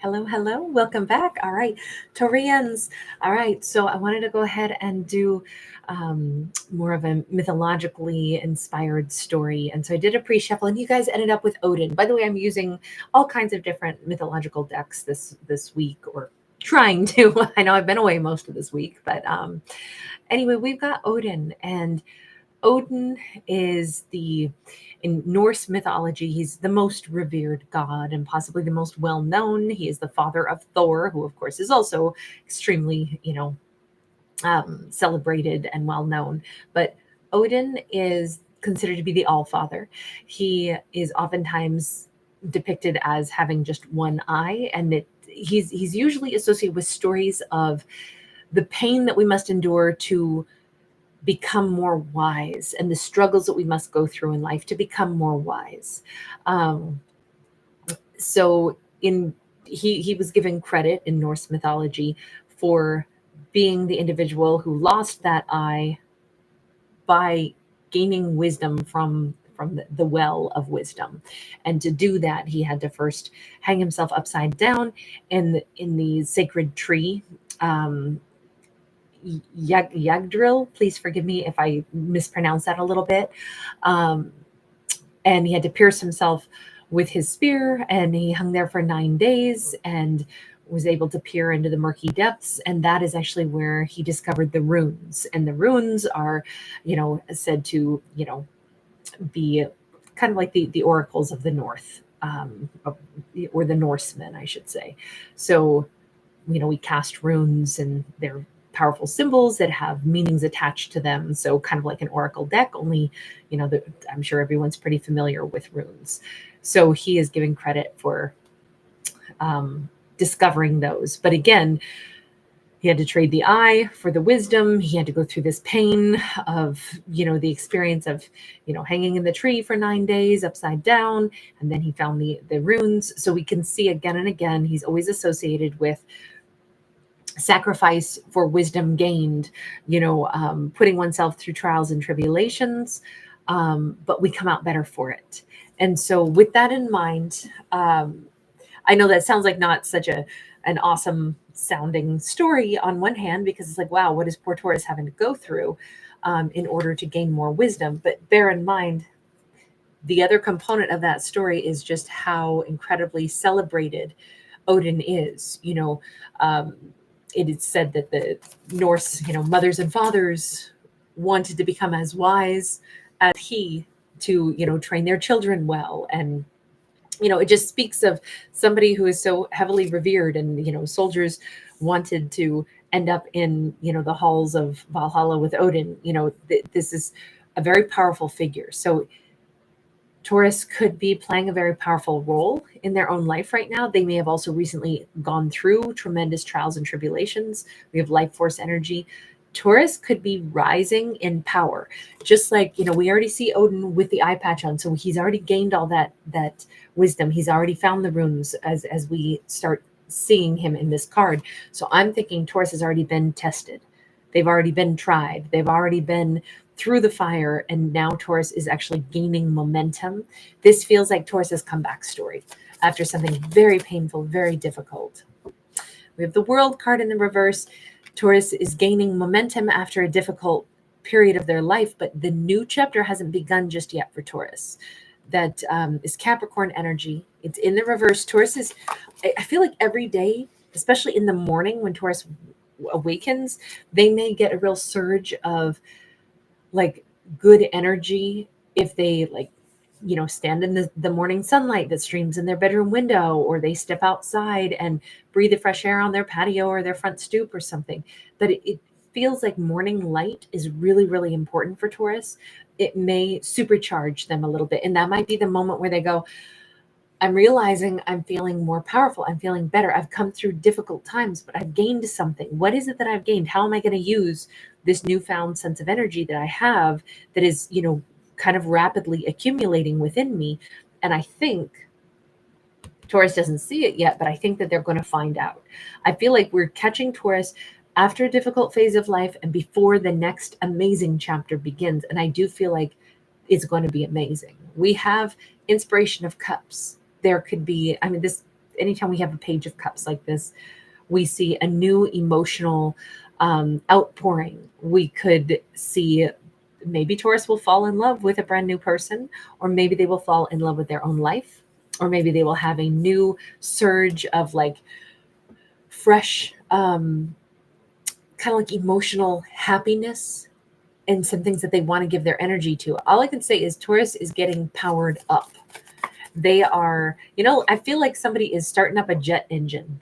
Hello, hello. Welcome back. All right, Taurians. All right, so I wanted to go ahead and do more of a mythologically inspired story. And so I did a pre-shuffle, and you guys ended up with Odin. By the way, I'm using all kinds of different mythological decks this week, or trying to. I know I've been away most of this week, but anyway, we've got Odin, and Odin is in Norse mythology, he's the most revered god and possibly the most well known. He is the father of Thor, who, of course, is also extremely, celebrated and well known. But Odin is considered to be the All Father. He is oftentimes depicted as having just one eye, and he's usually associated with stories of the pain that we must endure to become more wise, and the struggles that we must go through in life to become more wise. Um, so in he was given credit in Norse mythology for being the individual who lost that eye by gaining wisdom from the well of wisdom. And to do that, he had to first hang himself upside down in the sacred tree. Yagdril, please forgive me if I mispronounce that a little bit. Um, and he had to pierce himself with his spear, and he hung there for 9 days and was able to peer into the murky depths. And that is actually where he discovered the runes. And the runes are, said to, be kind of like the oracles of the North, or the Norsemen, I should say. So, we cast runes, and they're powerful symbols that have meanings attached to them. So kind of like an oracle deck, only, I'm sure everyone's pretty familiar with runes. So he is giving credit for discovering those. But again, he had to trade the eye for the wisdom. He had to go through this pain of, the experience of, hanging in the tree for 9 days upside down. And then he found the runes. So we can see again and again, he's always associated with sacrifice for wisdom gained, putting oneself through trials and tribulations, but we come out better for it. And so with that in mind, I know that sounds like not such an awesome sounding story on one hand, because it's like, wow, what is poor Taurus having to go through in order to gain more wisdom? But bear in mind, the other component of that story is just how incredibly celebrated Odin is. It is said that the Norse, mothers and fathers wanted to become as wise as he to, train their children well. And, it just speaks of somebody who is so heavily revered, and, soldiers wanted to end up in, the halls of Valhalla with Odin. This is a very powerful figure. So Taurus could be playing a very powerful role in their own life right now. They may have also recently gone through tremendous trials and tribulations. We have life force energy. Taurus could be rising in power, just like, we already see Odin with the eye patch on. So he's already gained all that wisdom. He's already found the runes as we start seeing him in this card. So I'm thinking Taurus has already been tested. They've already been tried. They've already been through the fire, and now Taurus is actually gaining momentum. This feels like Taurus's comeback story after something very painful, very difficult. We have the World card in the reverse. Taurus is gaining momentum after a difficult period of their life, but the new chapter hasn't begun just yet for Taurus. That is Capricorn energy. It's in the reverse. Taurus is, I feel like every day, especially in the morning when Taurus awakens, they may get a real surge of like good energy if they stand in the morning sunlight that streams in their bedroom window, or they step outside and breathe the fresh air on their patio or their front stoop or something. But it feels like morning light is really, really important for Taurus. It may supercharge them a little bit, and that might be the moment where they go, I'm realizing I'm feeling more powerful. I'm feeling better. I've come through difficult times, but I've gained something. What is it that I've gained? How am I going to use this newfound sense of energy that I have that is, kind of rapidly accumulating within me? And I think Taurus doesn't see it yet, but I think that they're going to find out. I feel like we're catching Taurus after a difficult phase of life and before the next amazing chapter begins. And I do feel like it's going to be amazing. We have Inspiration of Cups. There could be, this anytime we have a page of cups like this, we see a new emotional outpouring. We could see maybe Taurus will fall in love with a brand new person, or maybe they will fall in love with their own life, or maybe they will have a new surge of like fresh, kind of like emotional happiness and some things that they want to give their energy to. All I can say is Taurus is getting powered up. They are, I feel like somebody is starting up a jet engine.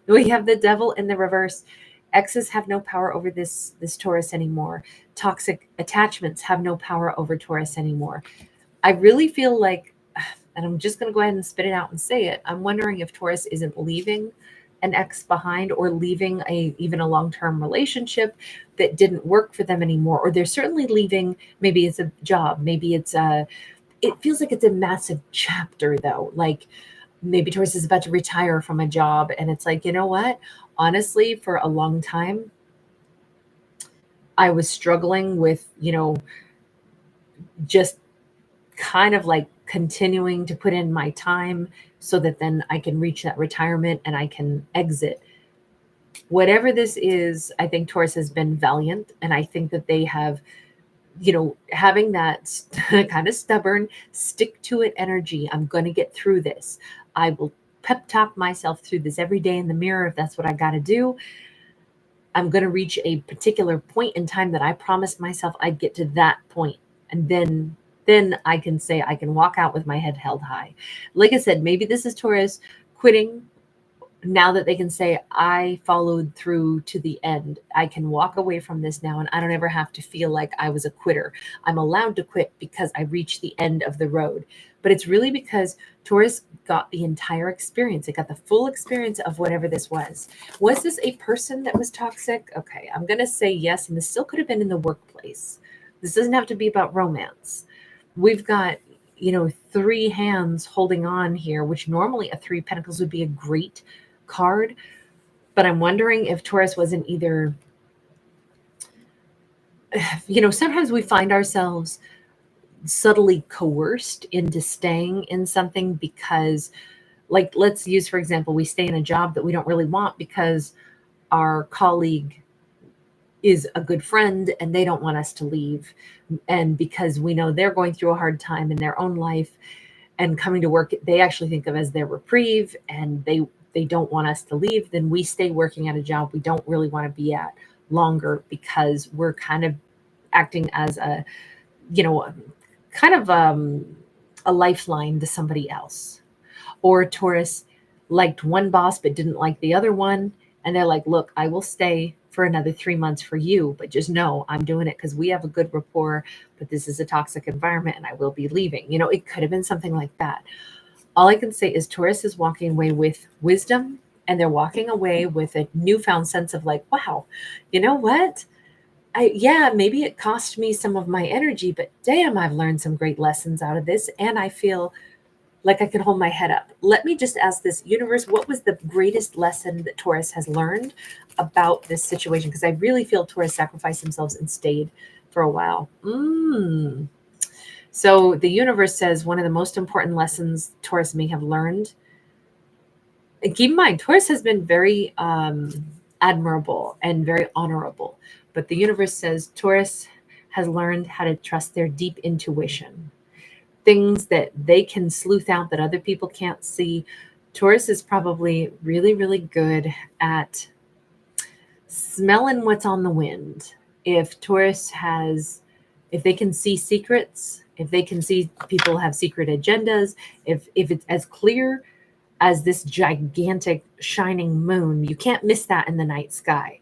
We have the devil in the reverse. Exes have no power over this Taurus anymore. Toxic attachments have no power over Taurus anymore. I really feel like, and I'm just going to go ahead and spit it out and say it, I'm wondering if Taurus isn't leaving an ex behind, or leaving even a long-term relationship that didn't work for them anymore. Or they're certainly leaving, maybe it's a job, maybe it's it feels like it's a massive chapter though. Like maybe Taurus is about to retire from a job, and it's like, you know what? Honestly, for a long time, I was struggling with, just kind of like continuing to put in my time so that then I can reach that retirement and I can exit. Whatever this is, I think Taurus has been valiant, and I think that they have, having that kind of stubborn, stick to it energy. I'm going to get through this. I will pep talk myself through this every day in the mirror if that's what I got to do. I'm going to reach a particular point in time that I promised myself I'd get to that point. And then I can say I can walk out with my head held high. Like I said, maybe this is Taurus quitting now that they can say, I followed through to the end. I can walk away from this now, and I don't ever have to feel like I was a quitter. I'm allowed to quit because I reached the end of the road. But it's really because Taurus got the entire experience. It got the full experience of whatever this was. Was this a person that was toxic? Okay, I'm going to say yes. And this still could have been in the workplace. This doesn't have to be about romance. We've got, three hands holding on here, which normally a three pentacles would be a great card. But I'm wondering if Taurus wasn't either, sometimes we find ourselves subtly coerced into staying in something because, like, let's use, for example, we stay in a job that we don't really want because our colleague is a good friend and they don't want us to leave. And because we know they're going through a hard time in their own life, and coming to work, they actually think of as their reprieve, and they don't want us to leave, then we stay working at a job we don't really want to be at longer because we're kind of acting as a, kind of a lifeline to somebody else. Or Taurus liked one boss but didn't like the other one, and they're like, look, I will stay for another 3 months for you, but just know I'm doing it because we have a good rapport, but this is a toxic environment and I will be leaving. It could have been something like that. All I can say is Taurus is walking away with wisdom, and they're walking away with a newfound sense of like, wow, you know what? Maybe it cost me some of my energy, but damn, I've learned some great lessons out of this, and I feel like I can hold my head up. Let me just ask this, universe, what was the greatest lesson that Taurus has learned about this situation? Because I really feel Taurus sacrificed themselves and stayed for a while. So the universe says one of the most important lessons Taurus may have learned. And keep in mind, Taurus has been very admirable and very honorable. But the universe says Taurus has learned how to trust their deep intuition. Things that they can sleuth out that other people can't see. Taurus is probably really, really good at smelling what's on the wind. If they can see secrets, if they can see people have secret agendas, if it's as clear as this gigantic shining moon, you can't miss that in the night sky.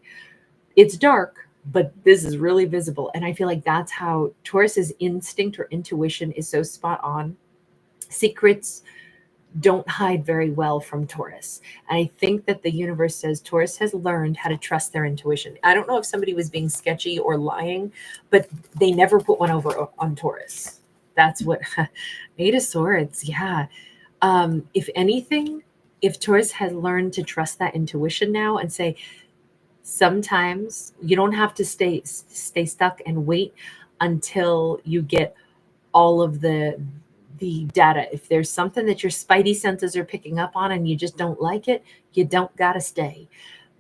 It's dark, but this is really visible. And I feel like that's how Taurus's instinct or intuition is so spot on. Secrets don't hide very well from Taurus. And I think that the universe says Taurus has learned how to trust their intuition. I don't know if somebody was being sketchy or lying, but they never put one over on Taurus. That's what Eight of Swords. Yeah. If anything, if Taurus has learned to trust that intuition now and say, sometimes you don't have to stay stuck and wait until you get all of the the data. If there's something that your spidey senses are picking up on and you just don't like it, you don't got to stay.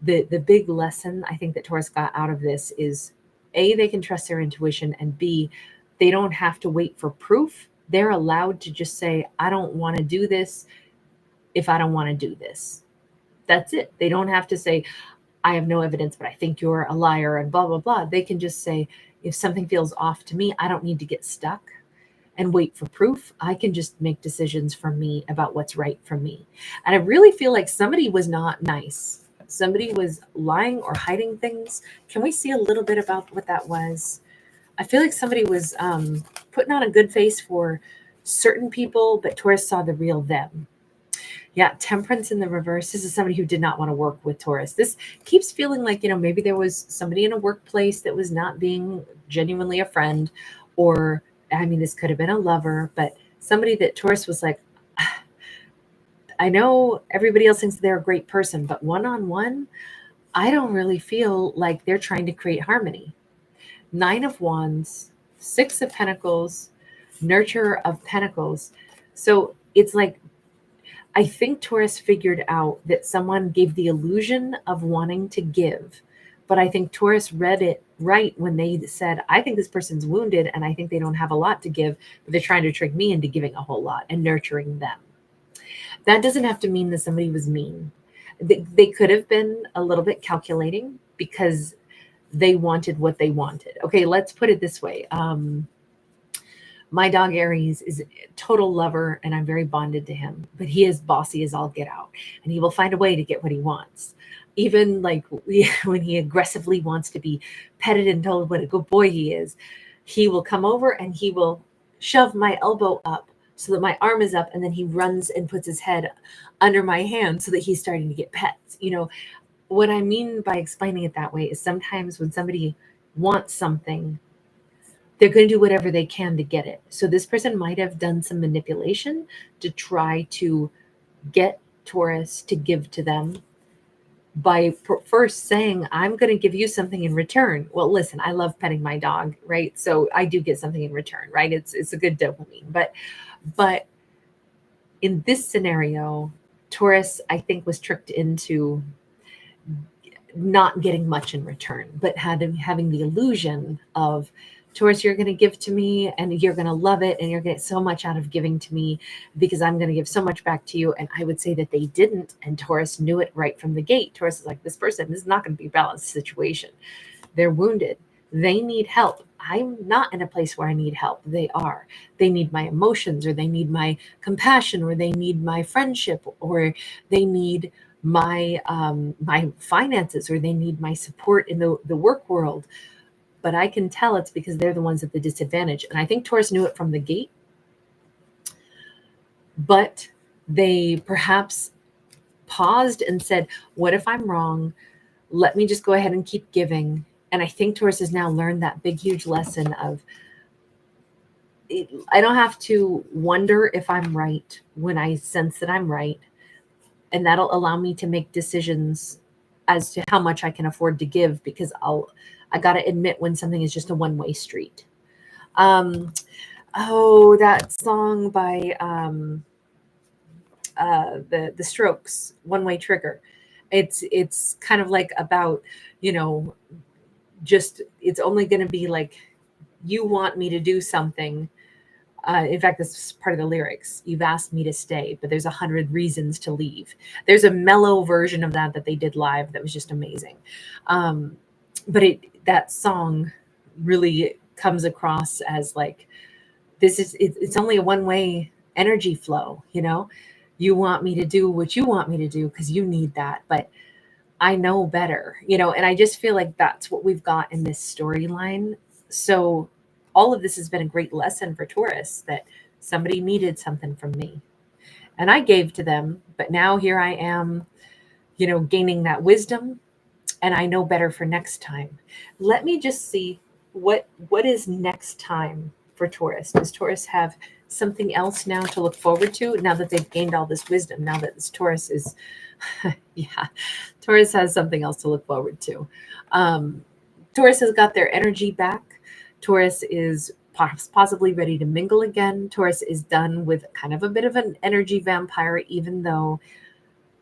The big lesson I think that Taurus got out of this is A, they can trust their intuition, and B, they don't have to wait for proof. They're allowed to just say, I don't want to do this if I don't want to do this. That's it. They don't have to say, I have no evidence, but I think you're a liar and blah, blah, blah. They can just say, if something feels off to me, I don't need to get stuck and wait for proof. I can just make decisions for me about what's right for me. And I really feel like somebody was not nice. Somebody was lying or hiding things. Can we see a little bit about what that was? I feel like somebody was putting on a good face for certain people, but Taurus saw the real them. Yeah, Temperance in the reverse. This is somebody who did not want to work with Taurus. This keeps feeling like, maybe there was somebody in a workplace that was not being genuinely a friend, or, I mean, this could have been a lover, but somebody that Taurus was like, I know everybody else thinks they're a great person, but one-on-one, I don't really feel like they're trying to create harmony. 9 of Wands, 6 of Pentacles, Nurturer of Pentacles. So it's like, I think Taurus figured out that someone gave the illusion of wanting to give, but I think Taurus read it right when they said, I think this person's wounded and I think they don't have a lot to give, but they're trying to trick me into giving a whole lot and nurturing them. That doesn't have to mean that somebody was mean. They could have been a little bit calculating because they wanted what they wanted. Okay, let's put it this way. My dog Aries is a total lover and I'm very bonded to him, but he is bossy as all get out and he will find a way to get what he wants. Even like when he aggressively wants to be petted and told what a good boy he is, he will come over and he will shove my elbow up so that my arm is up, and then he runs and puts his head under my hand so that he's starting to get pets. What I mean by explaining it that way is sometimes when somebody wants something, they're going to do whatever they can to get it. So this person might have done some manipulation to try to get Taurus to give to them by first saying, I'm going to give you something in return. Well, listen, I love petting my dog, right? So I do get something in return, right? It's a good dopamine. But in this scenario, Taurus, I think, was tricked into not getting much in return, but having the illusion of, Taurus, you're going to give to me and you're going to love it and you're going to get so much out of giving to me because I'm going to give so much back to you. And I would say that they didn't. And Taurus knew it right from the gate. Taurus is like, this is not going to be a balanced situation. They're wounded. They need help. I'm not in a place where I need help. They are. They need my emotions, or they need my compassion, or they need my friendship, or they need my my finances, or they need my support in the work world. But I can tell it's because they're the ones at the disadvantage. And I think Taurus knew it from the gate, but they perhaps paused and said, what if I'm wrong? Let me just go ahead and keep giving. And I think Taurus has now learned that big, huge lesson of, I don't have to wonder if I'm right when I sense that I'm right. And that'll allow me to make decisions as to how much I can afford to give, because I got to admit when something is just a one-way street. That song by the Strokes, One Way Trigger. It's kind of like about, just, it's only going to be like, you want me to do something. In fact, this is part of the lyrics. You've asked me to stay, but there's 100 reasons to leave. There's a mellow version of that they did live that was just amazing. But that song really comes across as like, it's only a one-way energy flow. You want me to do what you want me to do because you need that, but I know better, and I just feel like that's what we've got in this storyline. So all of this has been a great lesson for Taurus, that somebody needed something from me and I gave to them, but now here I am, gaining that wisdom, and I know better for next time. Let me just see what is next time for Taurus. Does Taurus have something else now to look forward to, now that they've gained all this wisdom, now that this Taurus is, yeah, Taurus has something else to look forward to. Taurus has got their energy back. Taurus is possibly ready to mingle again. Taurus is done with kind of a bit of an energy vampire, even though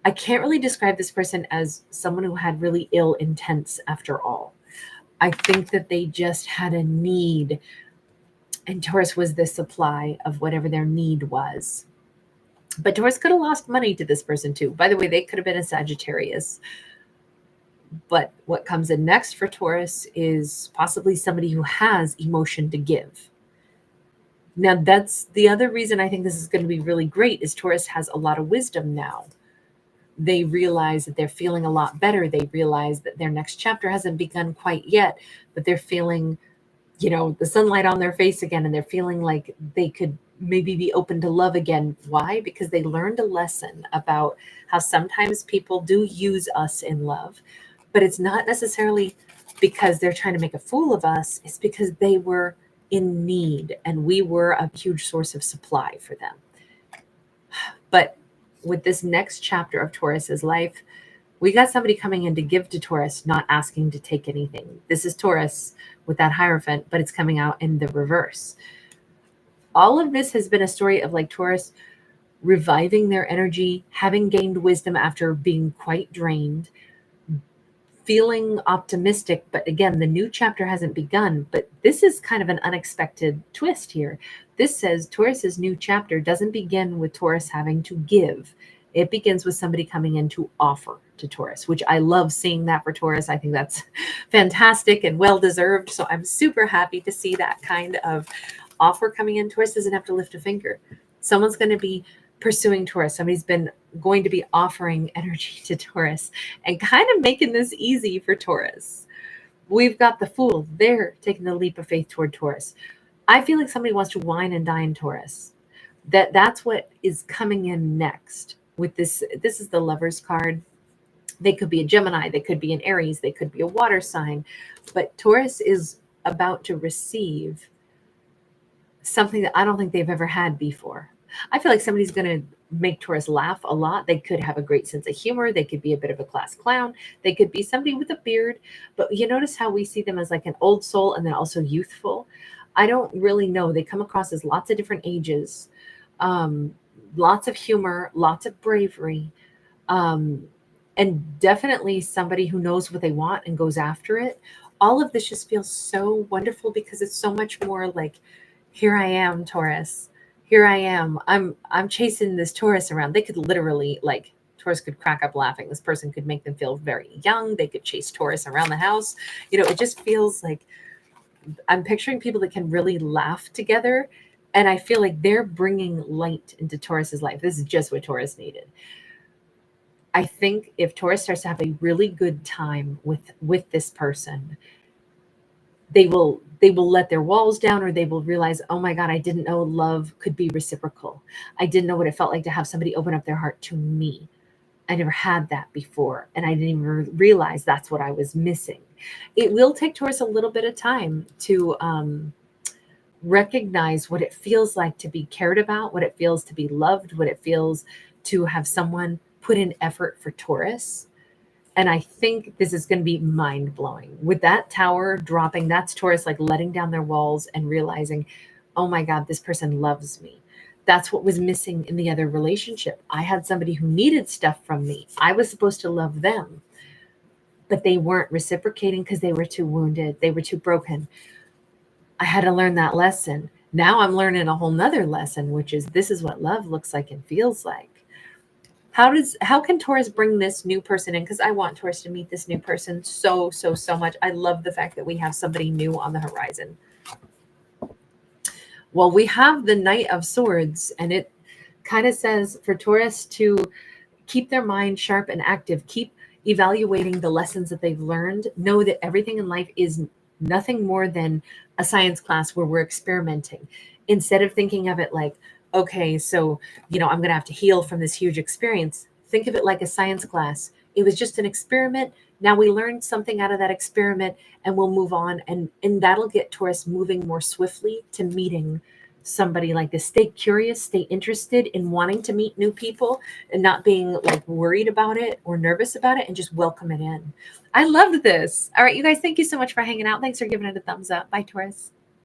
I can't really describe this person as someone who had really ill intents after all. I think that they just had a need, and Taurus was the supply of whatever their need was. But Taurus could have lost money to this person too. By the way, they could have been a Sagittarius. But what comes in next for Taurus is possibly somebody who has emotion to give. Now, that's the other reason I think this is going to be really great is Taurus has a lot of wisdom now. They realize that they're feeling a lot better. They realize that their next chapter hasn't begun quite yet, but they're feeling, the sunlight on their face again, and they're feeling like they could maybe be open to love again. Why? Because they learned a lesson about how sometimes people do use us in love, but it's not necessarily because they're trying to make a fool of us. It's because they were in need and we were a huge source of supply for them. But with this next chapter of Taurus's life, we got somebody coming in to give to Taurus, not asking to take anything. This is Taurus with that Hierophant, but it's coming out in the reverse. All of this has been a story of like Taurus reviving their energy, having gained wisdom after being quite drained, feeling optimistic. But again, the new chapter hasn't begun, but this is kind of an unexpected twist here. This says Taurus's new chapter doesn't begin with Taurus having to give. It begins with somebody coming in to offer to Taurus, which I love seeing that for Taurus. I think that's fantastic and well-deserved. So I'm super happy to see that kind of offer coming in. Taurus doesn't have to lift a finger. Someone's going to be pursuing Taurus. Somebody's been going to be offering energy to Taurus and kind of making this easy for Taurus. We've got the Fool. They're taking the leap of faith toward Taurus. I feel like somebody wants to wine and dine Taurus. That's what is coming in next with this. This is the Lover's card. They could be a Gemini. They could be an Aries. They could be a water sign. But Taurus is about to receive something that I don't think they've ever had before. I feel like somebody's going to make Taurus laugh a lot. They could have a great sense of humor. They could be a bit of a class clown. They could be somebody with a beard. But you notice how we see them as like an old soul and then also youthful. I don't really know. They come across as lots of different ages, lots of humor, lots of bravery, and definitely somebody who knows what they want and goes after it. All of this just feels so wonderful because it's so much more like, here I am, Taurus. Here I am. I'm chasing this Taurus around. They could literally, like, Taurus could crack up laughing. This person could make them feel very young. They could chase Taurus around the house. It just feels like I'm picturing people that can really laugh together. And I feel like they're bringing light into Taurus's life. This is just what Taurus needed. I think if Taurus starts to have a really good time with this person, they will let their walls down, or they will realize, oh my God, I didn't know love could be reciprocal. I didn't know what it felt like to have somebody open up their heart to me. I never had that before. And I didn't even realize that's what I was missing. It will take Taurus a little bit of time to recognize what it feels like to be cared about, what it feels to be loved, what it feels to have someone put in effort for Taurus. And I think this is going to be mind-blowing. With that tower dropping, that's Taurus like letting down their walls and realizing, oh my God, this person loves me. That's what was missing in the other relationship. I had somebody who needed stuff from me. I was supposed to love them, but they weren't reciprocating because they were too wounded. They were too broken. I had to learn that lesson. Now I'm learning a whole nother lesson, which is this is what love looks like and feels like. How can Taurus bring this new person in? Because I want Taurus to meet this new person so much. I love the fact that we have somebody new on the horizon. Well, we have the Knight of Swords, and it kind of says for Taurus to keep their mind sharp and active, keep evaluating the lessons that they've learned, know that everything in life is nothing more than a science class where we're experimenting. Instead of thinking of it like, okay, so, I'm going to have to heal from this huge experience. Think of it like a science class. It was just an experiment. Now we learned something out of that experiment and we'll move on. And that'll get Taurus moving more swiftly to meeting somebody like this. Stay curious, stay interested in wanting to meet new people and not being like worried about it or nervous about it, and just welcome it in. I loved this. All right, you guys, thank you so much for hanging out. Thanks for giving it a thumbs up. Bye, Taurus.